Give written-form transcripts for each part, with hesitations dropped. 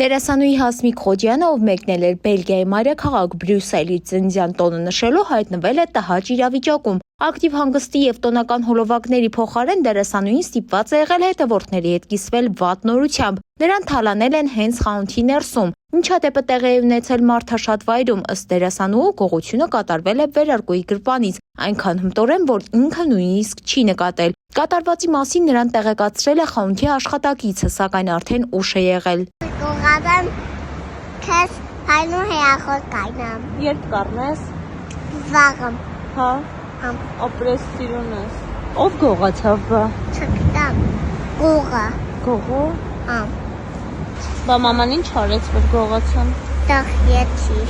Դերասանուհի Հասմիկ Խոջյանը, ով մեկնել էր Բելգիայի մայրաքաղաք Բրյուսելի ծննդյան տոնը նշելու, հայտնվել է տհաճ իրավիճակում։ Ակտիվ հանգստի եւ տոնական հոլովակների փոխարեն դերասանուհին ստիպված է եղել հետևորդների հետ կիսվել վատ նորությամբ։ Նրան թալանել են հենց խանութի ներսում։ Միջադեպը տեղի է ունեցել մարդաշատ վայրում, ըստ դերասանուհու գողությունը կատարվել է վերարկուի գրպանից, այնքան հմտորեն, որ ինքը նույնիսկ չի նկատել։ Կատարվածի մասին նրան տեղեկացրել է խանութի աշխատակիցը, սակայն արդեն ուշ է եղել։ Գողադան քեզ հայնու հեախոս կայնամ։ Երբ կառնես։ Վաղը։ Հա։ Ապրես սիրուն ես։ Ով գողացավ բա։ Չգիտեմ։ Գողը։ Գողո։ Հա։ Բա մաման ինչ արեց, որ գողացան։ Տխեցի։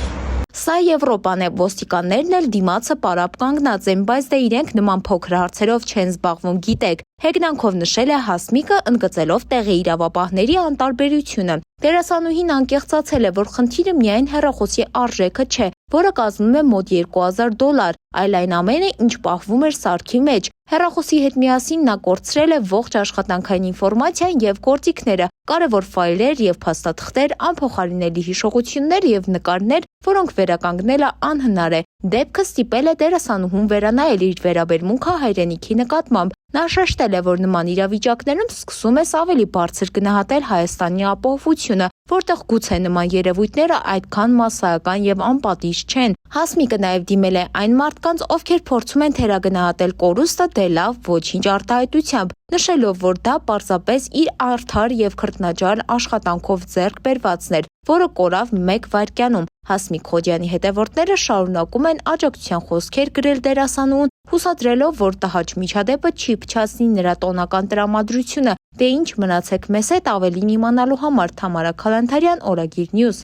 Սա Եվրոպան է, ոստիկաններն էլ դիմացը պարապ կանգնած են, բայց դե իրենք նման փոքր հարցերով չեն զբաղվում, գիտեք։ Հեգնանքով նշել է Հասմիկը, ընդգծելով տեղի իրավապահների անտարբերությունը։ Դերասանուհին անկեղծացել է, որ խնդիրը միայն հեռախոսի արժեքը չէ, որը կազմում է մոտ $2000, այլ այն ամենը, ինչ պահվում էր սարքի մեջ։ Հեռախոսի հետ միասին նա կորցրել է ողջ աշխատանքային ինֆորմացիան եւ գործիքները, կարևոր ֆայլեր եւ փաստաթղթեր, անփոխարինելի հիշողություններ եւ նկարներ, որոնք վերականգնելը անհնար է։ Դեպքը ստիպել է դերասանուհուն վերանայել իր վերաբերմունքը հայրենիքի նկատմամբ։ Նա շեշտել է, որ նման իրավիճակներում սկսում է ավելի բարձր գնահատել Հայաստանի ապահովությունը, որտեղ գուցե նման երևույթները այդքան մասսայական եւ անպատիժ չեն։ Հասմիկը նաեւ դիմել է այն մարդկանց, ովքեր փորձում են թերագնահատել կորուստը դե լավ ոչինչ արտահայտությամբ, նշելով, որ դա պարզապես իր արդար եւ քրտնաջար աշխատանքով ձեռք բերվածն էր, որը կորավ 1 վայրկյանում։ Հասմիկ Խոջյանի հետևորդները շարունակում են աջակցության խոսքեր գրել դերասանուհուն, հուսադրելով, որ տհաճ միջադեպը չի փչացնի նրա տոնական տրամադրությունը։ Դե ինչ, մնացեք մեզ հետ ավելին իմանալու համար։ Թամարա Քալանթարյան, Օրագիր Նյուզ։